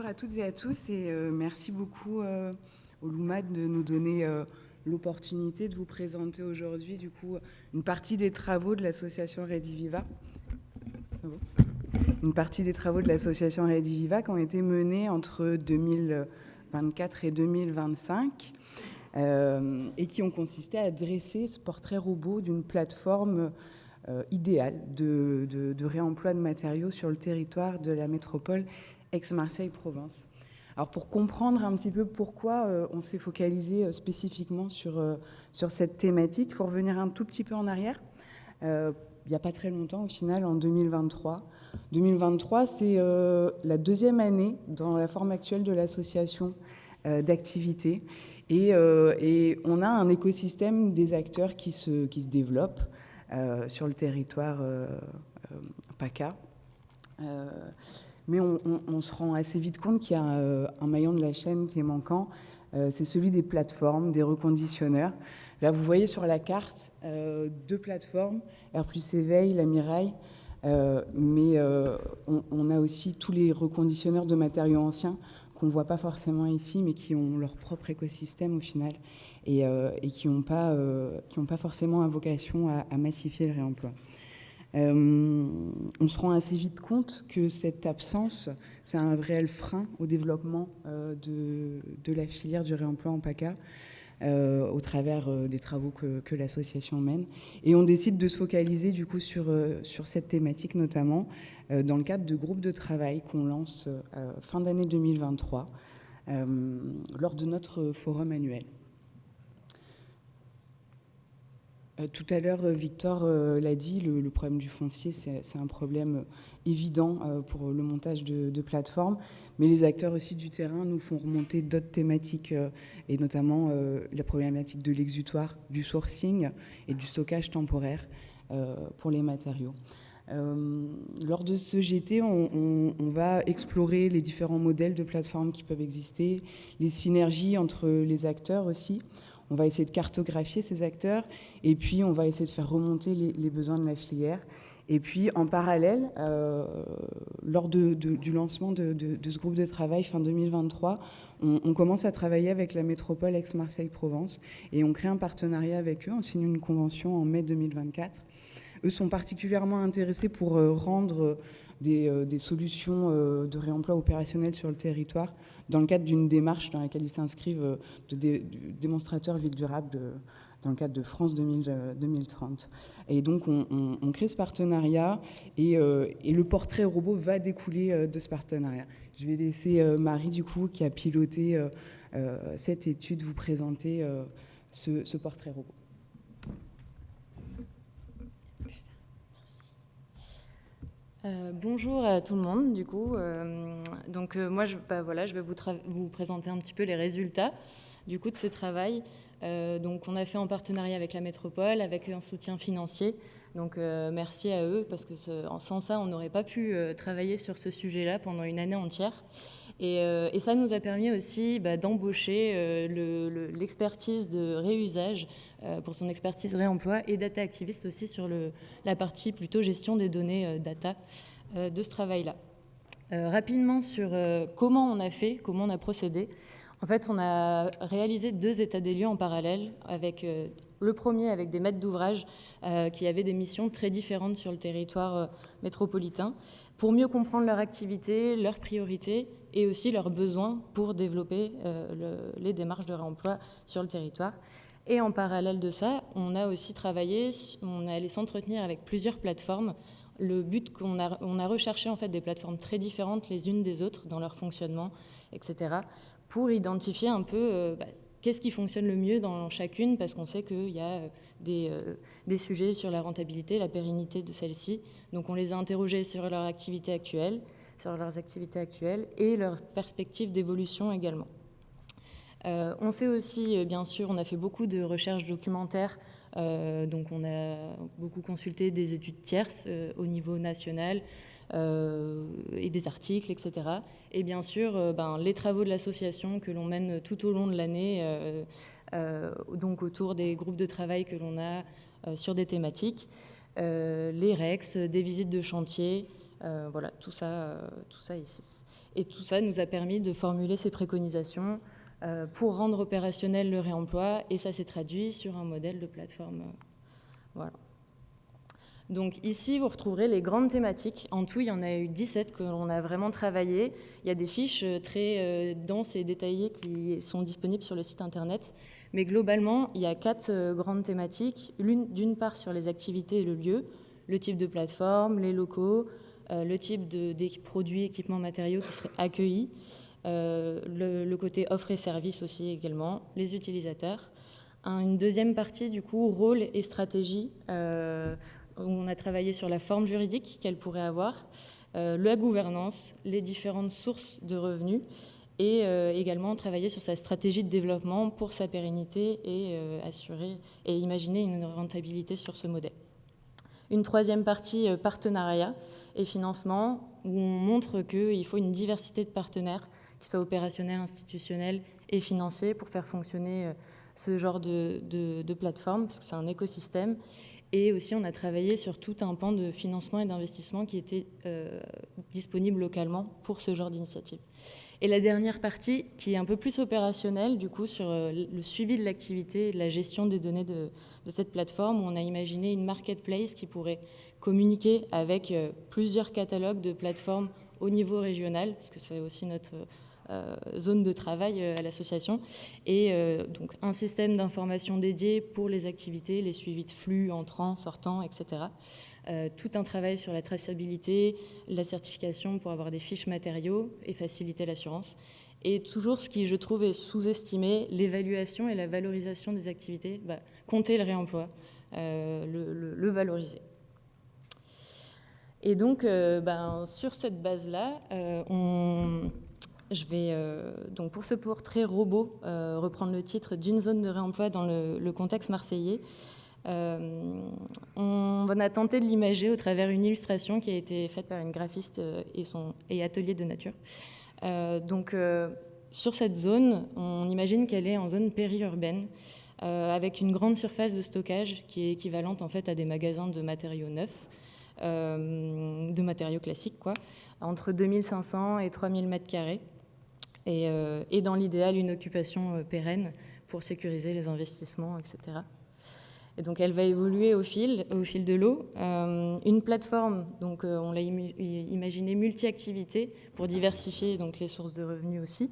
Bonjour à toutes et à tous et merci beaucoup au LUMAD de nous donner l'opportunité de vous présenter aujourd'hui du coup une partie des travaux de l'association Rediviva. Une partie des travaux de l'association Rediviva qui ont été menés entre 2024 et 2025 et qui ont consisté à dresser ce portrait robot d'une plateforme idéale de réemploi de matériaux sur le territoire de la métropole Aix-Marseille-Provence. Alors pour comprendre un petit peu pourquoi on s'est focalisé spécifiquement sur cette thématique, il faut revenir un tout petit peu en arrière. Il n'y a pas très longtemps, au final, en 2023. 2023, c'est la deuxième année dans la forme actuelle de l'association d'activité. Et on a un écosystème des acteurs qui se développe sur le territoire PACA. Mais on se rend assez vite compte qu'il y a un maillon de la chaîne qui est manquant, c'est celui des plateformes, des reconditionneurs. Là, vous voyez sur la carte deux plateformes, Air Plus Éveil, la Miraille, mais on a aussi tous les reconditionneurs de matériaux anciens qu'on ne voit pas forcément ici, mais qui ont leur propre écosystème au final et qui n'ont pas forcément vocation à massifier le réemploi. On se rend assez vite compte que cette absence, c'est un réel frein au développement de la filière du réemploi en PACA au travers des travaux que l'association mène. Et on décide de se focaliser du coup sur cette thématique notamment dans le cadre de groupes de travail qu'on lance fin d'année 2023 lors de notre forum annuel. Tout à l'heure, Victor l'a dit, le problème du foncier, c'est un problème évident pour le montage de plateformes, mais les acteurs aussi du terrain nous font remonter d'autres thématiques, et notamment la problématique de l'exutoire, du sourcing et du stockage temporaire pour les matériaux. Lors de ce GT, on va explorer les différents modèles de plateformes qui peuvent exister, les synergies entre les acteurs aussi. On va essayer de cartographier ces acteurs et puis on va essayer de faire remonter les besoins de la filière. Et puis en parallèle, lors du lancement de ce groupe de travail fin 2023, on commence à travailler avec la métropole Aix-Marseille-Provence et on crée un partenariat avec eux. On signe une convention en mai 2024. Eux sont particulièrement intéressés pour rendre des solutions de réemploi opérationnelles sur le territoire dans le cadre d'une démarche dans laquelle ils s'inscrivent du démonstrateur ville durable dans le cadre de France 2030. Et donc on crée ce partenariat et le portrait robot va découler de ce partenariat. Je vais laisser Marie du coup qui a piloté cette étude vous présenter ce portrait robot. Bonjour à tout le monde, du coup. Moi, je vais vous présenter un petit peu les résultats du coup de ce travail. Donc, on a fait en partenariat avec la métropole, avec un soutien financier. Donc, merci à eux, parce que sans ça, on n'aurait pas pu travailler sur ce sujet-là pendant une année entière. Et ça nous a permis aussi d'embaucher l'expertise de réusage pour son expertise réemploi et data activiste aussi sur la partie plutôt gestion des données data de ce travail-là. Rapidement sur comment on a fait, comment on a procédé. En fait, on a réalisé 2 états des lieux en parallèle, avec le premier avec des maîtres d'ouvrage qui avaient des missions très différentes sur le territoire métropolitain, pour mieux comprendre leur activité, leurs priorités et aussi leurs besoins pour développer les démarches de réemploi sur le territoire. Et en parallèle de ça, on a aussi travaillé, on est allé s'entretenir avec plusieurs plateformes. Le but on a recherché en fait des plateformes très différentes les unes des autres dans leur fonctionnement, etc., pour identifier un peu qu'est-ce qui fonctionne le mieux dans chacune, parce qu'on sait qu'il y a des sujets sur la rentabilité, la pérennité de celle-ci. Donc on les a interrogés sur leurs activités actuelles et leurs perspectives d'évolution également. On sait aussi, bien sûr, on a fait beaucoup de recherches documentaires, donc on a beaucoup consulté des études tierces au niveau national et des articles, etc. Et bien sûr, les travaux de l'association que l'on mène tout au long de l'année, donc autour des groupes de travail que l'on a sur des thématiques, les REX, des visites de chantier, Voilà, tout ça ici. Et tout ça nous a permis de formuler ces préconisations pour rendre opérationnel le réemploi, et ça s'est traduit sur un modèle de plateforme. Voilà. Donc ici, vous retrouverez les grandes thématiques. En tout, il y en a eu 17 que l'on a vraiment travaillé. Il y a des fiches très denses et détaillées qui sont disponibles sur le site internet. Mais globalement, il y a 4 grandes thématiques. D'une part sur les activités et le lieu, le type de plateforme, les locaux, le type des produits, équipements, matériaux qui seraient accueillis, le côté offre et service aussi également, les utilisateurs. Une deuxième partie, du coup, rôle et stratégie, où on a travaillé sur la forme juridique qu'elle pourrait avoir, la gouvernance, les différentes sources de revenus, et également travailler sur sa stratégie de développement pour sa pérennité et assurer et imaginer une rentabilité sur ce modèle. Une troisième partie, partenariat et financement, où on montre qu'il faut une diversité de partenaires, qui soient opérationnels, institutionnels et financiers, pour faire fonctionner ce genre de plateforme, parce que c'est un écosystème. Et aussi, on a travaillé sur tout un pan de financement et d'investissement qui était disponible localement pour ce genre d'initiative. Et la dernière partie, qui est un peu plus opérationnelle, du coup, sur le suivi de l'activité et de la gestion des données de cette plateforme, où on a imaginé une marketplace qui pourrait communiquer avec plusieurs catalogues de plateformes au niveau régional, parce que c'est aussi notre zone de travail à l'association, et donc un système d'information dédié pour les activités, les suivis de flux entrants, sortants, etc. Tout un travail sur la traçabilité, la certification pour avoir des fiches matériaux et faciliter l'assurance. Et toujours ce qui, je trouve, est sous-estimé, l'évaluation et la valorisation des activités, compter le réemploi, le valoriser. Et donc, sur cette base-là, je vais, donc pour ce portrait robot, reprendre le titre d'une zone de réemploi dans le contexte marseillais. On a tenté de l'imager au travers d'une illustration qui a été faite par une graphiste et atelier de nature. Sur cette zone, on imagine qu'elle est en zone périurbaine, avec une grande surface de stockage qui est équivalente en fait à des magasins de matériaux neufs, de matériaux classiques, quoi, entre 2500 et 3000 mètres carrés. Et dans l'idéal, une occupation pérenne pour sécuriser les investissements, etc. Et donc, elle va évoluer au fil de l'eau. Une plateforme, donc on l'a imaginé multi-activité pour diversifier donc, les sources de revenus aussi.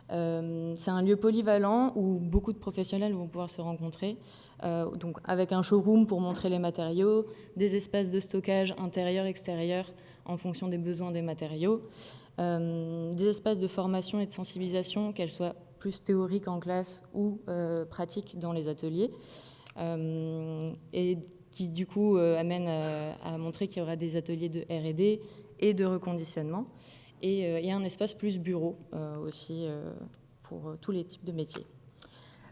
C'est un lieu polyvalent où beaucoup de professionnels vont pouvoir se rencontrer, donc avec un showroom pour montrer les matériaux, des espaces de stockage intérieur, extérieur, en fonction des besoins des matériaux, des espaces de formation et de sensibilisation, qu'elles soient plus théoriques en classe ou pratiques dans les ateliers, et qui du coup amène à montrer qu'il y aura des ateliers de R&D et de reconditionnement, et un espace plus bureau aussi pour tous les types de métiers.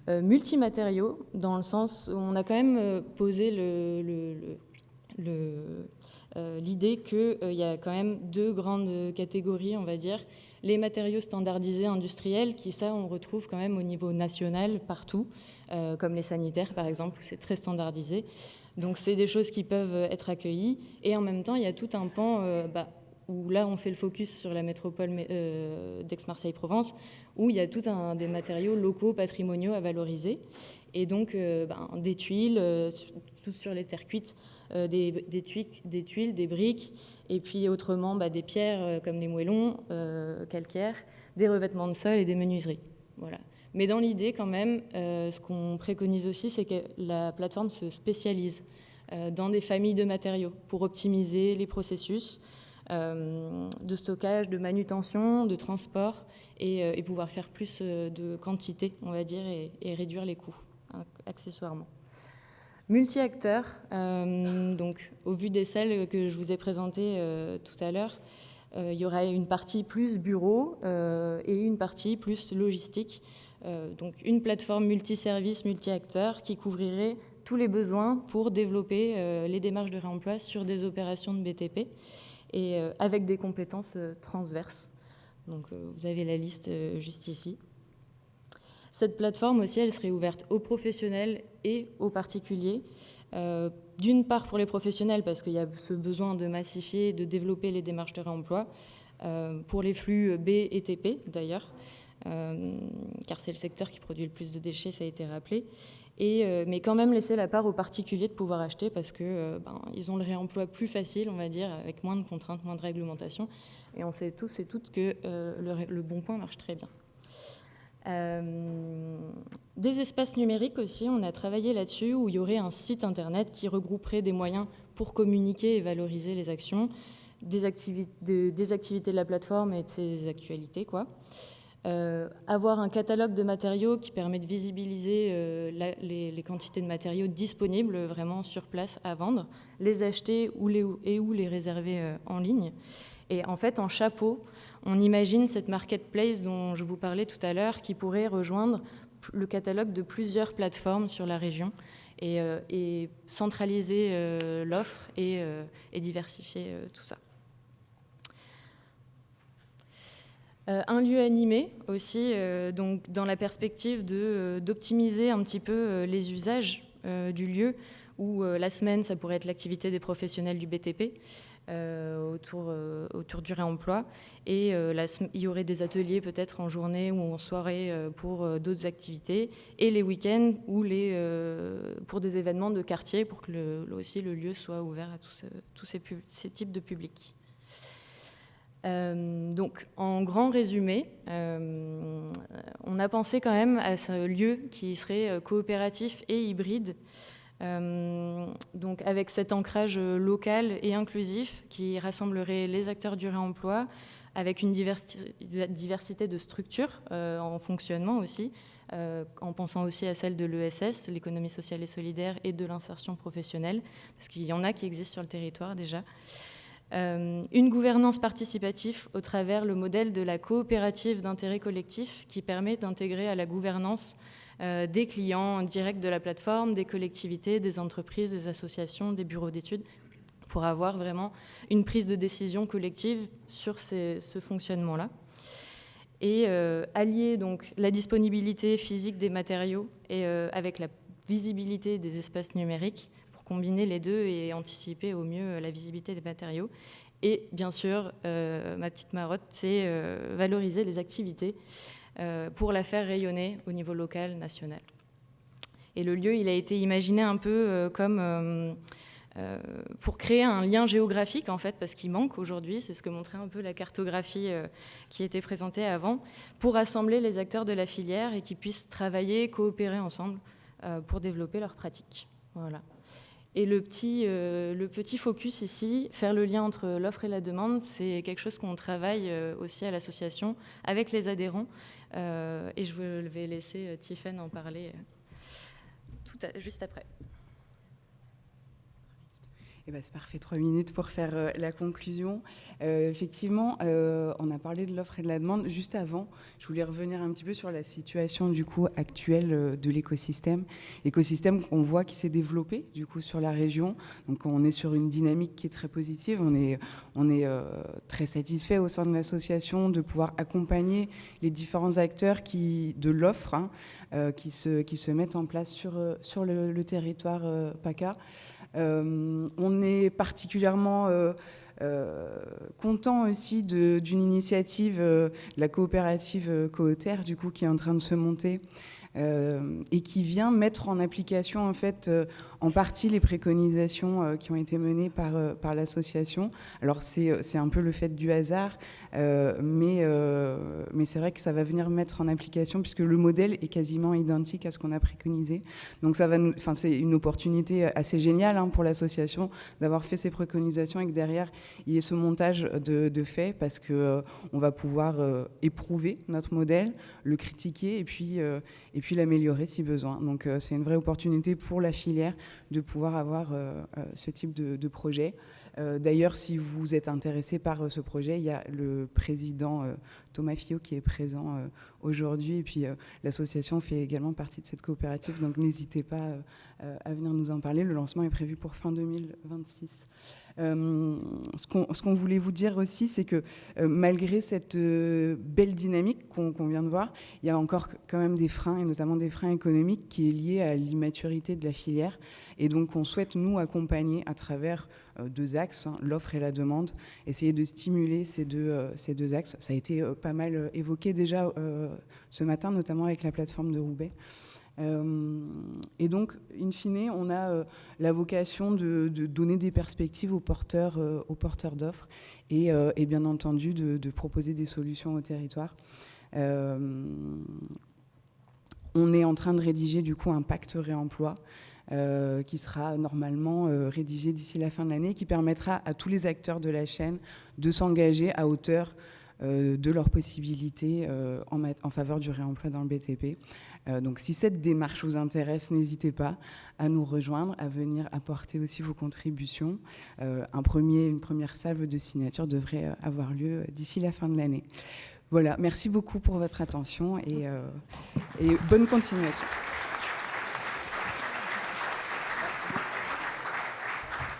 Multimatériaux, dans le sens où on a quand même posé l'idée qu'il y a quand même 2 grandes catégories, on va dire. Les matériaux standardisés industriels, qui ça, on retrouve quand même au niveau national partout, comme les sanitaires par exemple, où c'est très standardisé. Donc c'est des choses qui peuvent être accueillies. Et en même temps, il y a tout un pan où là, on fait le focus sur la métropole d'Aix-Marseille-Provence, où il y a tout des matériaux locaux, patrimoniaux à valoriser. Et donc, des tuiles, tout sur les terres cuites, des tuiles, des briques, et puis autrement, des pierres comme les moellons, calcaires, des revêtements de sol et des menuiseries. Voilà. Mais dans l'idée, quand même, ce qu'on préconise aussi, c'est que la plateforme se spécialise dans des familles de matériaux pour optimiser les processus de stockage, de manutention, de transport, et pouvoir faire plus de quantité, on va dire, et réduire les coûts, accessoirement. Multi-acteurs, donc au vu des salles que je vous ai présentées tout à l'heure, il y aura une partie plus bureau et une partie plus logistique. Donc une plateforme multi-services, multi-acteurs qui couvrirait tous les besoins pour développer les démarches de réemploi sur des opérations de BTP, et avec des compétences transverses. Donc vous avez la liste juste ici. Cette plateforme aussi, elle serait ouverte aux professionnels et aux particuliers. D'une part pour les professionnels, parce qu'il y a ce besoin de massifier, de développer les démarches de réemploi, pour les flux B et TP d'ailleurs, car c'est le secteur qui produit le plus de déchets, ça a été rappelé. Mais quand même laisser la part aux particuliers de pouvoir acheter, parce que ils ont le réemploi plus facile, on va dire, avec moins de contraintes, moins de réglementation. Et on sait tous et toutes que le Bon Coin marche très bien. Des espaces numériques aussi, on a travaillé là-dessus, où il y aurait un site internet qui regrouperait des moyens pour communiquer et valoriser les actions, des activités de la plateforme et de ses actualités, quoi. Avoir un catalogue de matériaux qui permet de visibiliser les quantités de matériaux disponibles vraiment sur place à vendre, les acheter où les réserver en ligne. Et en fait, en chapeau, on imagine cette marketplace dont je vous parlais tout à l'heure qui pourrait rejoindre le catalogue de plusieurs plateformes sur la région et centraliser l'offre et diversifier tout ça. Un lieu animé aussi, donc dans la perspective d'optimiser un petit peu les usages du lieu, où la semaine, ça pourrait être l'activité des professionnels du BTP, autour du réemploi. Et il y aurait des ateliers peut-être en journée ou en soirée pour d'autres activités. Et les week-ends pour des événements de quartier, pour que aussi le lieu soit ouvert à tous ces types de publics. Donc, en grand résumé, on a pensé quand même à ce lieu qui serait coopératif et hybride, donc avec cet ancrage local et inclusif qui rassemblerait les acteurs du réemploi, avec une diversité de structures en fonctionnement aussi, en pensant aussi à celle de l'ESS, l'économie sociale et solidaire, et de l'insertion professionnelle, parce qu'il y en a qui existent sur le territoire déjà. Une gouvernance participative au travers le modèle de la coopérative d'intérêt collectif qui permet d'intégrer à la gouvernance des clients directs de la plateforme, des collectivités, des entreprises, des associations, des bureaux d'études, pour avoir vraiment une prise de décision collective sur ce fonctionnement-là. Et allier donc la disponibilité physique des matériaux et avec la visibilité des espaces numériques, combiner les deux et anticiper au mieux la visibilité des matériaux. Et bien sûr, ma petite marotte, c'est valoriser les activités pour la faire rayonner au niveau local, national. Et le lieu, il a été imaginé un peu comme pour créer un lien géographique, en fait, parce qu'il manque aujourd'hui, c'est ce que montrait un peu la cartographie qui était présentée avant, pour rassembler les acteurs de la filière et qu'ils puissent travailler, coopérer ensemble pour développer leurs pratiques. Voilà. Et le petit focus ici, faire le lien entre l'offre et la demande, c'est quelque chose qu'on travaille aussi à l'association avec les adhérents. Et je vais laisser Tiffaine en parler juste après. Eh ben, c'est parfait, 3 minutes pour faire la conclusion. Effectivement, on a parlé de l'offre et de la demande. Juste avant, je voulais revenir un petit peu sur la situation du coup, actuelle de l'écosystème. L'écosystème qu'on voit qui s'est développé du coup, sur la région. Donc, on est sur une dynamique qui est très positive. On est très satisfait au sein de l'association de pouvoir accompagner les différents acteurs de l'offre qui se mettent en place sur le territoire PACA. On est particulièrement content aussi d'une initiative, la coopérative Coopter, du coup, qui est en train de se monter et qui vient mettre en application, en fait, en partie les préconisations qui ont été menées par l'association. Alors, c'est un peu le fait du hasard, mais c'est vrai que ça va venir mettre en application puisque le modèle est quasiment identique à ce qu'on a préconisé. Donc, c'est une opportunité assez géniale pour l'association d'avoir fait ces préconisations et que derrière, il y ait ce montage de faits parce qu'on va pouvoir éprouver notre modèle, le critiquer et puis l'améliorer si besoin. Donc, c'est une vraie opportunité pour la filière de pouvoir avoir ce type de projet. D'ailleurs, si vous êtes intéressé par ce projet, il y a le président Thomas Fillot qui est présent aujourd'hui. Et puis, l'association fait également partie de cette coopérative. Donc, n'hésitez pas à venir nous en parler. Le lancement est prévu pour fin 2026. Ce qu'on voulait vous dire aussi, c'est que malgré cette belle dynamique qu'on vient de voir, il y a encore quand même des freins, et notamment des freins économiques, qui est lié à l'immaturité de la filière. Et donc, on souhaite, nous, accompagner à travers 2 axes, hein, l'offre et la demande, essayer de stimuler ces deux axes. Ça a été pas mal évoqué déjà ce matin, notamment avec la plateforme de Roubaix. Et donc, in fine, on a la vocation de donner des perspectives aux porteurs d'offres et bien entendu de proposer des solutions au territoire. On est en train de rédiger du coup un pacte réemploi qui sera normalement rédigé d'ici la fin de l'année, qui permettra à tous les acteurs de la chaîne de s'engager à hauteur de leurs possibilités en faveur du réemploi dans le BTP. Donc si cette démarche vous intéresse, n'hésitez pas à nous rejoindre, à venir apporter aussi vos contributions. Une première salve de signature devrait avoir lieu d'ici la fin de l'année. Voilà, merci beaucoup pour votre attention et bonne continuation.